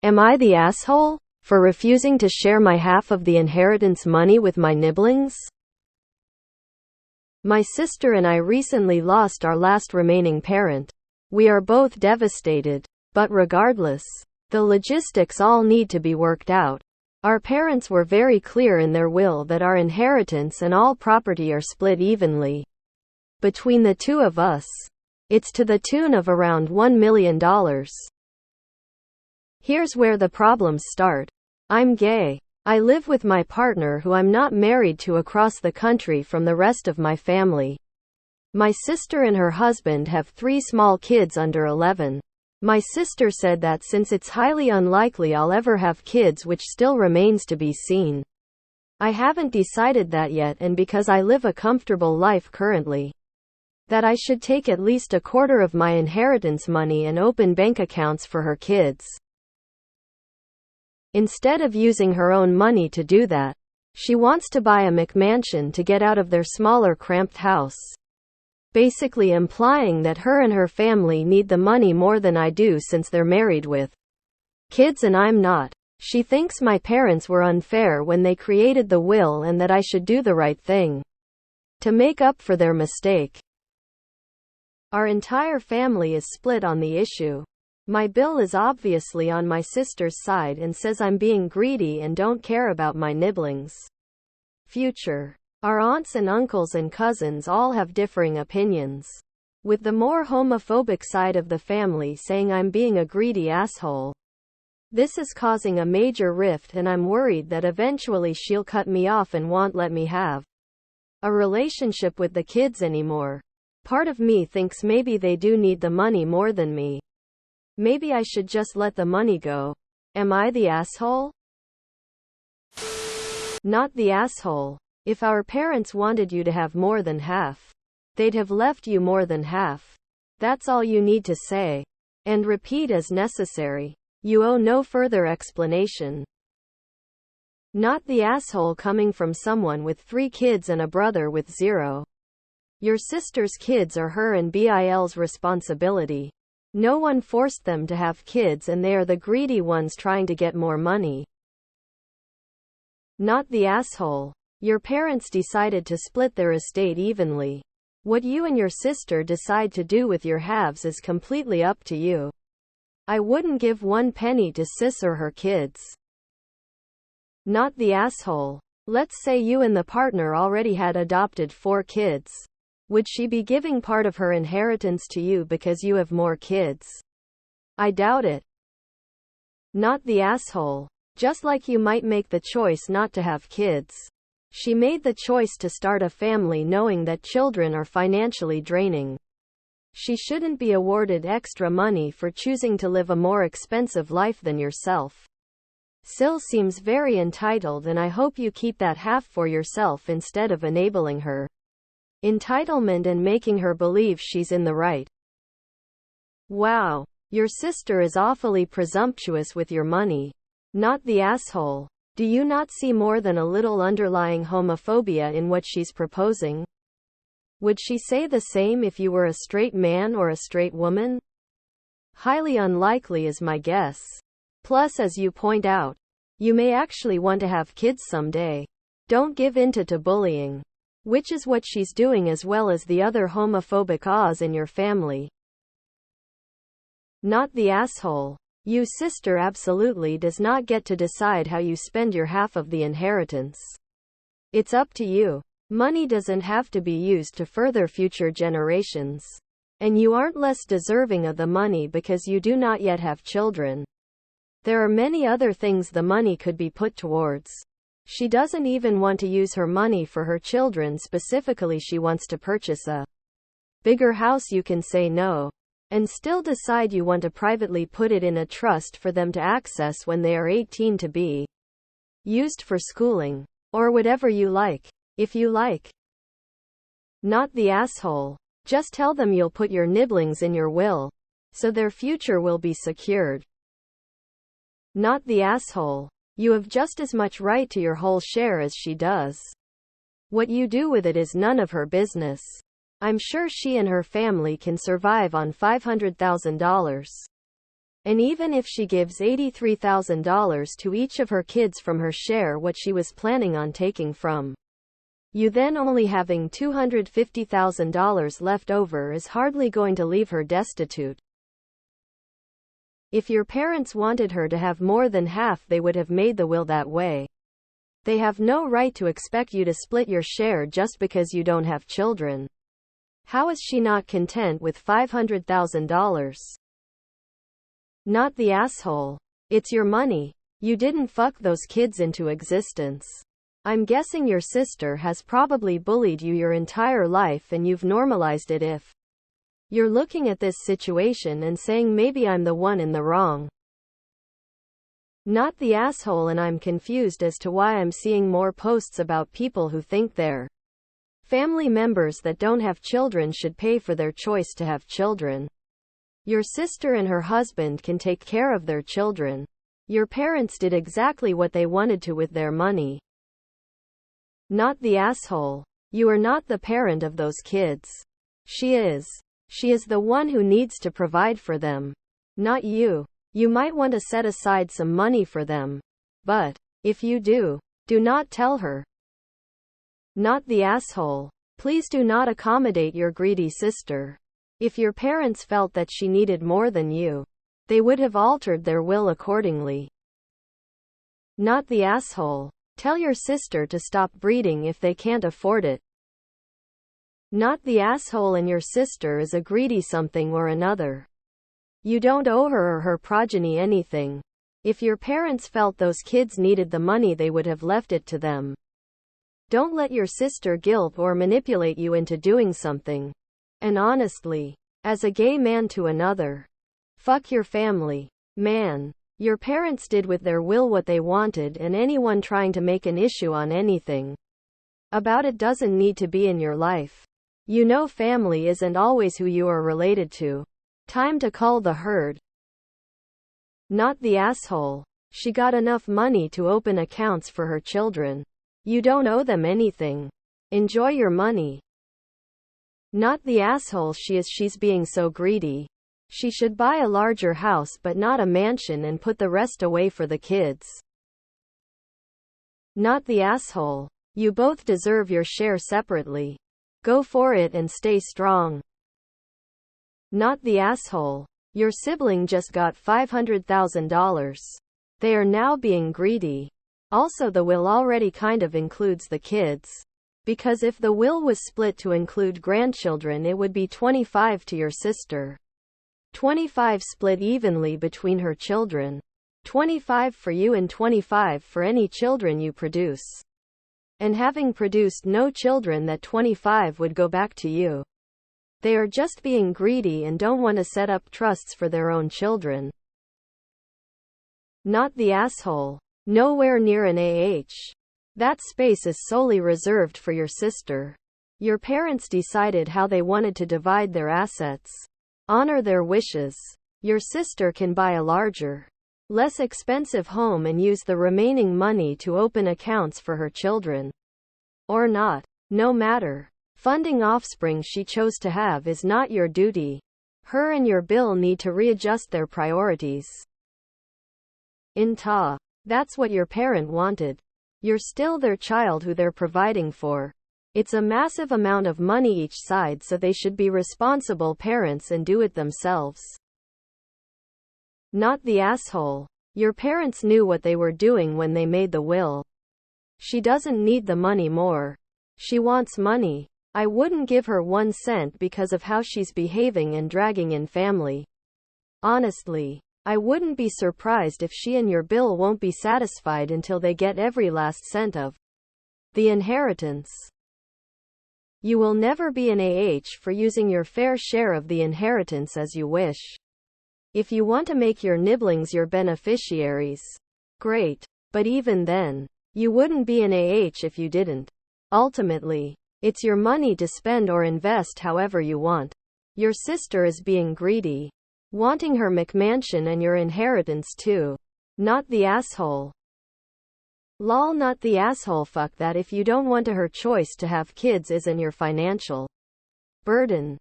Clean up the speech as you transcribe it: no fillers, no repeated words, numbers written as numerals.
Am I the asshole for refusing to share my half of the inheritance money with my niblings? My sister and I recently lost our last remaining parent. We are both devastated. But regardless, the logistics all need to be worked out. Our parents were very clear in their will that our inheritance and all property are split evenly between the two of us. It's to the tune of around $1 million. Here's where the problems start. I'm gay. I live with my partner who I'm not married to across the country from the rest of my family. My sister and her husband have 3 small kids under 11. My sister said that since it's highly unlikely I'll ever have kids, which still remains to be seen. I haven't decided that yet, and because I live a comfortable life currently, that I should take at least a quarter of my inheritance money and open bank accounts for her kids. Instead of using her own money to do that, she wants to buy a McMansion to get out of their smaller, cramped house. Basically implying that her and her family need the money more than I do since they're married with kids and I'm not. She thinks my parents were unfair when they created the will and that I should do the right thing to make up for their mistake. Our entire family is split on the issue. My bill is obviously on my sister's side and says I'm being greedy and don't care about my niblings' future. Our aunts and uncles and cousins all have differing opinions, with the more homophobic side of the family saying I'm being a greedy asshole. This is causing a major rift, and I'm worried that eventually she'll cut me off and won't let me have a relationship with the kids anymore. Part of me thinks maybe they do need the money more than me. Maybe I should just let the money go. Am I the asshole? Not the asshole. If our parents wanted you to have more than half, they'd have left you more than half. That's all you need to say. And repeat as necessary. You owe no further explanation. Not the asshole coming from someone with 3 kids and a brother with 0. Your sister's kids are her and Bill's responsibility. No one forced them to have kids, and they are the greedy ones trying to get more money. Not the asshole. Your parents decided to split their estate evenly. What you and your sister decide to do with your halves is completely up to you. I wouldn't give 1 penny to sis or her kids. Not the asshole. Let's say you and the partner already had adopted 4 kids. Would she be giving part of her inheritance to you because you have more kids? I doubt it. Not the asshole. Just like you might make the choice not to have kids, she made the choice to start a family knowing that children are financially draining. She shouldn't be awarded extra money for choosing to live a more expensive life than yourself. Sil seems very entitled, and I hope you keep that half for yourself instead of enabling her entitlement and making her believe she's in the right. Wow. Your sister is awfully presumptuous with your money. Not the asshole. Do you not see more than a little underlying homophobia in what she's proposing? Would she say the same if you were a straight man or a straight woman? Highly unlikely is my guess. Plus, as you point out, you may actually want to have kids someday. Don't give in to bullying. Which is what she's doing, as well as the other homophobic ahs in your family. Not the asshole. You sister absolutely does not get to decide how you spend your half of the inheritance. It's up to you. Money doesn't have to be used to further future generations. And you aren't less deserving of the money because you do not yet have children. There are many other things the money could be put towards. She doesn't even want to use her money for her children specifically. She wants to purchase a bigger house. You can say no and still decide you want to privately put it in a trust for them to access when they are 18 to be used for schooling or whatever you like, if you like. Not the asshole. Just tell them you'll put your niblings in your will so their future will be secured. Not the asshole. You have just as much right to your whole share as she does. What you do with it is none of her business. I'm sure she and her family can survive on $500,000. And even if she gives $83,000 to each of her kids from her share what she was planning on taking from you, then only having $250,000 left over is hardly going to leave her destitute. If your parents wanted her to have more than half, they would have made the will that way. They have no right to expect you to split your share just because you don't have children. How is she not content with $500,000? Not the asshole. It's your money. You didn't fuck those kids into existence. I'm guessing your sister has probably bullied you your entire life and you've normalized it. If you're looking at this situation and saying maybe I'm the one in the wrong. Not the asshole, and I'm confused as to why I'm seeing more posts about people who think their family members that don't have children should pay for their choice to have children. Your sister and her husband can take care of their children. Your parents did exactly what they wanted to with their money. Not the asshole. You are not the parent of those kids. She is. She is the one who needs to provide for them. Not you. You might want to set aside some money for them. But if you do, do not tell her. Not the asshole. Please do not accommodate your greedy sister. If your parents felt that she needed more than you, they would have altered their will accordingly. Not the asshole. Tell your sister to stop breeding if they can't afford it. Not the asshole, and your sister is a greedy something or another. You don't owe her or her progeny anything. If your parents felt those kids needed the money, they would have left it to them. Don't let your sister guilt or manipulate you into doing something. And honestly, as a gay man to another, fuck your family. Man. Your parents did with their will what they wanted, and anyone trying to make an issue on anything about it doesn't need to be in your life. You know, family isn't always who you are related to. Time to cull the herd. Not the asshole. She got enough money to open accounts for her children. You don't owe them anything. Enjoy your money. Not the asshole. She's being so greedy. She should buy a larger house but not a mansion and put the rest away for the kids. Not the asshole. You both deserve your share separately. Go for it and stay strong. Not the asshole. Your sibling just got $500,000. They are now being greedy. Also, the will already kind of includes the kids. Because if the will was split to include grandchildren, it would be 25 to your sister. 25 split evenly between her children. 25 for you and 25 for any children you produce. And having produced no children, that 25 would go back to you. They are just being greedy and don't want to set up trusts for their own children. Not the asshole. Nowhere near an That space is solely reserved for your sister. Your parents decided how they wanted to divide their assets. Honor their wishes. Your sister can buy a larger, less expensive home and use the remaining money to open accounts for her children. Or not. No matter. Funding offspring she chose to have is not your duty. Her and your bill need to readjust their priorities. That's what your parent wanted. You're still their child who they're providing for. It's a massive amount of money each side, so they should be responsible parents and do it themselves. Not the asshole. Your parents knew what they were doing when they made the will. She doesn't need the money more. She wants money. I wouldn't give her 1 cent because of how she's behaving and dragging in family. Honestly, I wouldn't be surprised if she and your bill won't be satisfied until they get every last cent of the inheritance. You will never be an for using your fair share of the inheritance as you wish. If you want to make your niblings your beneficiaries, great. But even then, you wouldn't be an if you didn't. Ultimately, it's your money to spend or invest however you want. Your sister is being greedy, wanting her McMansion and your inheritance too. Not the asshole. Lol, not the asshole. Fuck that. If you don't want to, her choice to have kids isn't your financial burden.